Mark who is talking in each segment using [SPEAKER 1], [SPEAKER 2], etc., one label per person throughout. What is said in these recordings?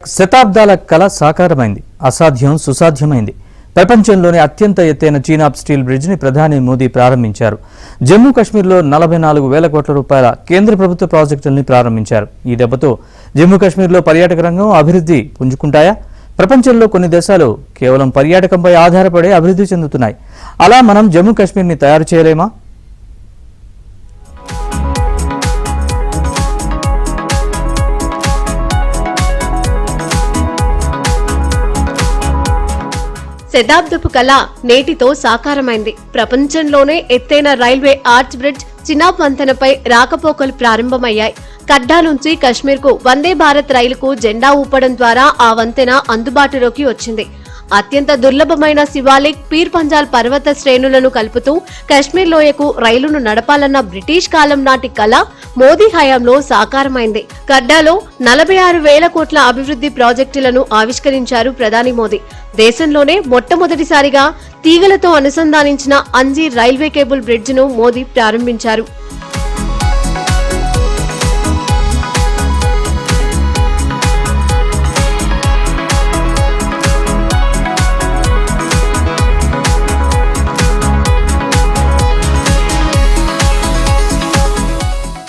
[SPEAKER 1] శతాబ్దాల కళ సాకారమైంది. అసాధ్యం సుసాధ్యమైంది. ప్రపంచంలోని అత్యంత ఎత్తైన చీనాబ్ స్టీల్ బ్రిడ్జిని ప్రధాని మోదీ ప్రారంభించారు. జమ్మూ కాశ్మీర్లో 44,000 కోట్ల రూపాయల కేంద్ర ప్రభుత్వ ప్రాజెక్టుల్ని ప్రారంభించారు. ఈ దెబ్బతో జమ్మూ కాశ్మీర్లో పర్యాటక రంగం అభివృద్ధి పుంజుకుంటాయా? ప్రపంచంలో కొన్ని దేశాలు కేవలం పర్యాటకంపై ఆధారపడి అభివృద్ధి చెందుతున్నాయి. అలా మనం జమ్మూ కాశ్మీర్ని తయారు చేయలేమా?
[SPEAKER 2] శతాబ్దపు కళ నేటితో సాకారమైంది. ప్రపంచంలోనే ఎత్తైన రైల్వే ఆర్చ్ బ్రిడ్జ్ చినాబ్ వంతెనపై రాకపోకలు ప్రారంభమయ్యాయి. కడ్డా నుంచి కశ్మీర్ కు వందే భారత్ రైలుకు జెండా ఊపడం ద్వారా ఆ వంతెన అందుబాటులోకి వచ్చింది. అత్యంత దుర్లభమైన శివాలిక్, పీర్ పంజాల్ పర్వత శ్రేణులను కలుపుతూ కశ్మీర్ లోయకు రైలును నడపాలన్న బ్రిటిష్ కాలం నాటి కళ మోదీ హయాంలో సాకారమైంది. కడ్డాలో 46,000 కోట్ల అభివృద్ధి ప్రాజెక్టులను ఆవిష్కరించారు ప్రధాని మోదీ. దేశంలోనే మొట్టమొదటిసారిగా తీగలతో అనుసంధానించిన అంజీర్ రైల్వే కేబుల్ బ్రిడ్జ్ ను మోదీ ప్రారంభించారు.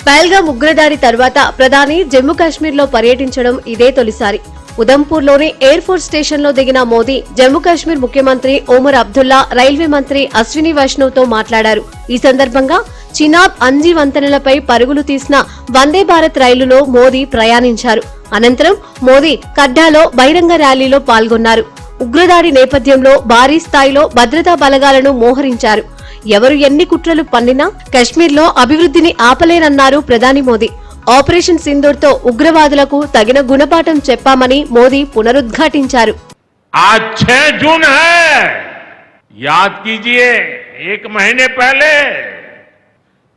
[SPEAKER 2] పహల్గామ్ ఉగ్రదాడి తర్వాత ప్రధాని జమ్మూ కాశ్మీర్ లో పర్యటించడం ఇదే తొలిసారి. ఉదంపూర్ లోని ఎయిర్ ఫోర్స్ స్టేషన్ లో దిగిన మోదీ జమ్మూ కాశ్మీర్ ముఖ్యమంత్రి ఒమర్ అబ్దుల్లా, రైల్వే మంత్రి అశ్విని వైష్ణవ్ తో మాట్లాడారు. ఈ సందర్భంగా చినాబ్, అంజీ వంతెనలపై పరుగులు తీసిన వందే భారత్ రైలులో మోదీ ప్రయాణించారు. అనంతరం మోదీ కడ్డాలో బహిరంగ ర్యాలీలో పాల్గొన్నారు. ఉగ్రదాడి నేపథ్యంలో భారీ స్థాయిలో భద్రతా బలగాలను మోహరించారు. ఎవరు ఎన్ని కుట్రలు పన్నినా కశ్మీర్లో అభివృద్ధిని ఆపలేరన్నారు ప్రధాని మోదీ. ఆపరేషన్ సింధూర్ తో ఉగ్రవాదులకు తగిన గుణపాఠం చెప్పామని మోదీ పునరుద్ఘాటించారు.
[SPEAKER 3] आज 6 जून है, याद कीजिए, एक महीने पहले,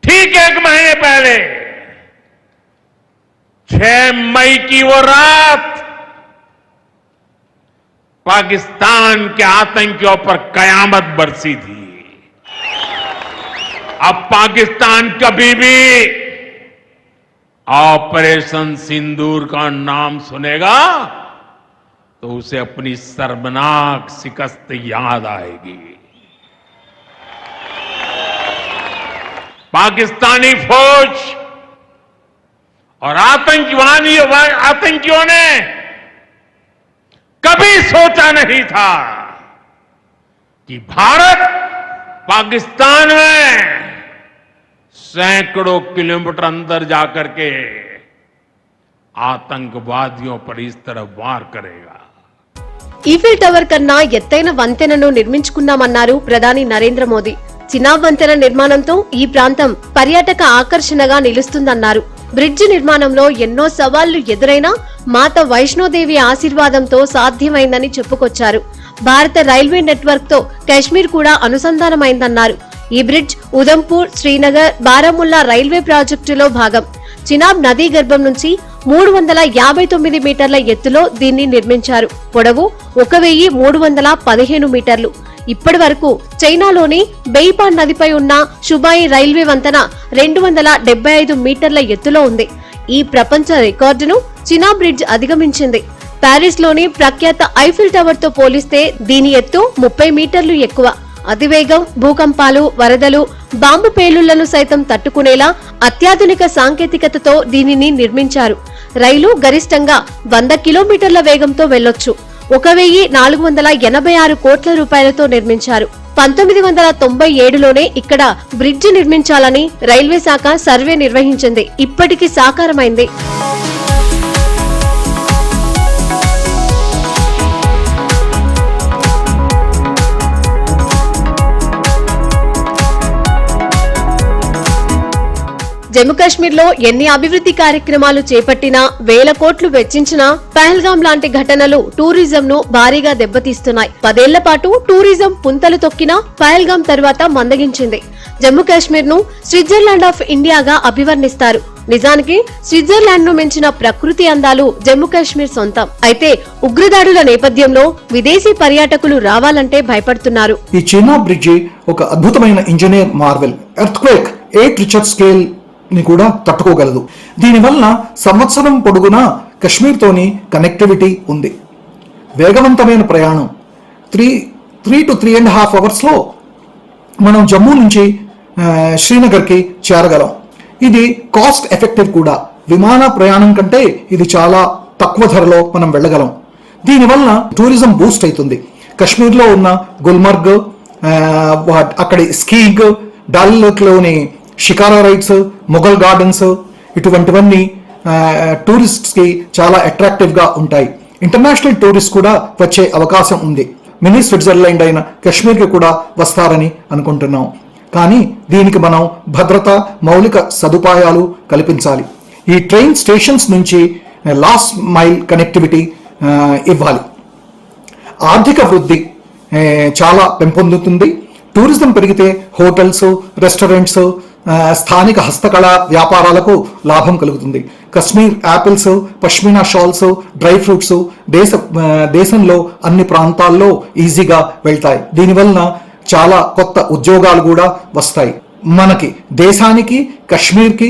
[SPEAKER 3] ठीक 1 महीने पहले 6 मई की वो रात पाकिस्तान के आतंकियों पर कयामत बरसी थी. अब पाकिस्तान कभी भी ऑपरेशन सिंदूर का नाम सुनेगा तो उसे अपनी शर्मनाक शिकस्त याद आएगी. पाकिस्तानी फौज और आतंकियों ने कभी सोचा नहीं था कि भारत पाकिस्तान में सैकड़ों किलोमीटर अंदर जाकर के आतंकवादियों पर इस तरह वार करेगा.
[SPEAKER 2] ఈఫిల్ టవర్ కన్నా ఎత్తైన వంతెనను నిర్మించుకున్నామన్నారు ప్రధాని నరేంద్ర మోదీ. చినాబ్ వంతెన నిర్మాణంతో ఈ ప్రాంతం పర్యాటక ఆకర్షణగా నిలుస్తుందన్నారు. బ్రిడ్జి నిర్మాణంలో ఎన్నో సవాళ్లు ఎదురైనా మాత వైష్ణోదేవి ఆశీర్వాదంతో సాధ్యమైందని చెప్పుకొచ్చారు. భారత రైల్వే నెట్వర్క్ తో కశ్మీర్ కూడా అనుసంధానమైందన్నారు. ఈ బ్రిడ్జ్ ఉదంపూర్, శ్రీనగర్, బారాముల్లా రైల్వే ప్రాజెక్టులో భాగం. చినాబ్ నదీ గర్భం నుంచి 359 మీటర్ల ఎత్తులో దీన్ని నిర్మించారు. పొడవు 1,315 మీటర్లు. ఇప్పటి వరకు చైనాలోని బెయిపాన్ నదిపై ఉన్న షుబాయి రైల్వే వంతెన 275 మీటర్ల ఎత్తులో ఉంది. ఈ ప్రపంచ రికార్డును చినాబ్ బ్రిడ్జ్ అధిగమించింది. ప్యారిస్ లోని ప్రఖ్యాత ఐఫిల్ టవర్ తో పోలిస్తే దీని ఎత్తు 30 మీటర్లు ఎక్కువ. అతివేగం, భూకంపాలు, వరదలు, బాంబు పేలుళ్లను సైతం తట్టుకునేలా అత్యాధునిక సాంకేతికతతో దీనిని నిర్మించారు. రైలు గరిష్టంగా 100 కిలోమీటర్ల వేగంతో వెళ్లొచ్చు. 1,486 కోట్ల రూపాయలతో నిర్మించారు. 1997లోనే ఇక్కడ బ్రిడ్జి నిర్మించాలని రైల్వే శాఖ సర్వే నిర్వహించింది. ఇప్పటికి సాకారమైంది. జమ్మూ కాశ్మీర్ లో ఎన్ని అభివృద్ధి కార్యక్రమాలు చేపట్టినా, వేల కోట్లు వెచ్చించినా పహల్గామ్ లాంటి ఘటనలు టూరిజం ను భారీగా దెబ్బతీస్తున్నాయి. 10 ఏళ్ల పాటు టూరిజం పుంతలు తొక్కినా పహల్గామ్ తర్వాత మందగించింది. జమ్మూ కాశ్మీర్ ను స్విట్జర్లాండ్ ఆఫ్ ఇండియాగా అభివర్ణిస్తారు. నిజానికి స్విట్జర్లాండ్ ను మించిన ప్రకృతి అందాలు జమ్మూ కాశ్మీర్ సొంతం. అయితే ఉగ్రదాడుల నేపథ్యంలో విదేశీ పర్యాటకులు రావాలంటే భయపడుతున్నారు.
[SPEAKER 4] ఈ చైనా బ్రిడ్జి ఒక అద్భుతమైన engineer Marvel. Earthquake 8 richer scale ని కూడా తట్టుకోగలదు. దీనివల్ల సంవత్సరం పొడుగునా కశ్మీర్తోని కనెక్టివిటీ ఉంది. వేగవంతమైన ప్రయాణం 3 to 3.5 అవర్స్లో మనం జమ్మూ నుంచి శ్రీనగర్కి చేరగలం. ఇది కాస్ట్ ఎఫెక్టివ్ కూడా. విమాన ప్రయాణం కంటే ఇది చాలా తక్కువ ధరలో మనం వెళ్ళగలం. దీనివల్ల టూరిజం బూస్ట్ అవుతుంది. కశ్మీర్లో ఉన్న గుల్మర్గ్, అక్కడి స్కీయింగ్, డల్ లేక్లోని షికారా రైడ్స్, మొఘల్ గార్డెన్స్, ఇటువంటివన్నీ టూరిస్ట్స్కి చాలా అట్రాక్టివ్గా ఉంటాయి. ఇంటర్నేషనల్ టూరిస్ట్ కూడా వచ్చే అవకాశం ఉంది. మినీ స్విట్జర్లాండ్ అయిన కశ్మీర్కి కూడా వస్తారని అనుకుంటున్నాం. కానీ దీనికి మనం భద్రత, మౌలిక సదుపాయాలు కల్పించాలి. ఈ ట్రైన్ స్టేషన్స్ నుంచి లాస్ట్ మైల్ కనెక్టివిటీ ఇవ్వాలి. ఆర్థిక వృద్ధి చాలా పెంపొందుతుంది. టూరిజం పెరిగితే హోటల్స్, రెస్టారెంట్స్, స్థానిక హస్తకళ వ్యాపారాలకు లాభం కలుగుతుంది. Kashmir apples, pashmina shawls, dry fruits దేశంలో అన్ని ప్రాంతాల్లో ఈజీగా వెళ్తాయి. దీనివలన చాలా కొత్త ఉద్యోగాలు కూడా వస్తాయి. మనకి, దేశానికి, కశ్మీర్కి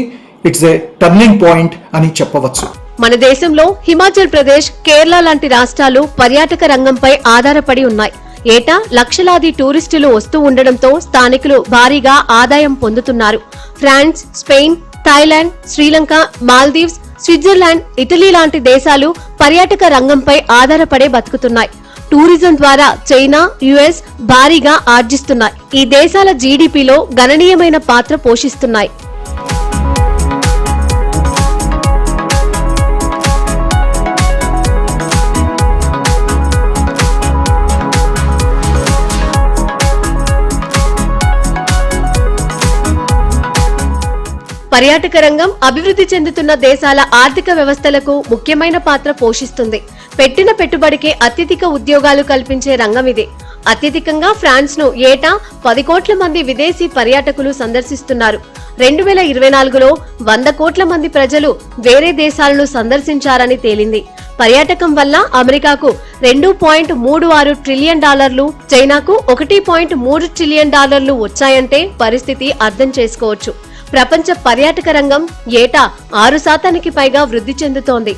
[SPEAKER 4] ఇట్స్ ఏ టర్నింగ్ పాయింట్ అని చెప్పవచ్చు.
[SPEAKER 2] మన దేశంలో హిమాచల్ ప్రదేశ్, కేరళ లాంటి రాష్ట్రాలు పర్యాటక రంగంపై ఆధారపడి ఉన్నాయి. ఏటా లక్షలాది టూరిస్టులు వస్తూ ఉండడంతో స్థానికులు భారీగా ఆదాయం పొందుతున్నారు. France, Spain, Thailand, Sri Lanka, Maldives, Switzerland, Italy లాంటి దేశాలు పర్యాటక రంగంపై ఆధారపడే బతుకుతున్నాయి. టూరిజం ద్వారా చైనా, యుఎస్ భారీగా ఆర్జిస్తున్నాయి. ఈ దేశాల జీడీపీలో గణనీయమైన పాత్ర పోషిస్తున్నాయి. పర్యాటక రంగం అభివృద్ధి చెందుతున్న దేశాల ఆర్థిక వ్యవస్థలకు ముఖ్యమైన పాత్ర పోషిస్తుంది. పెట్టిన పెట్టుబడికి అత్యధిక ఉద్యోగాలు కల్పించే రంగం ఇది. అత్యధికంగా ఫ్రాన్స్ ను ఏటా 10 కోట్ల మంది విదేశీ పర్యాటకులు సందర్శిస్తున్నారు. 2024లో 100 కోట్ల మంది ప్రజలు వేరే దేశాలను సందర్శించారని తేలింది. పర్యాటకం వల్ల అమెరికాకు $2.36 ట్రిలియన్, చైనాకు $1.3 ట్రిలియన్ వచ్చాయంటే పరిస్థితి అర్థం చేసుకోవచ్చు. ప్రపంచ పర్యాటక రంగం ఏటా 6% పైగా వృద్ధి చెందుతోంది.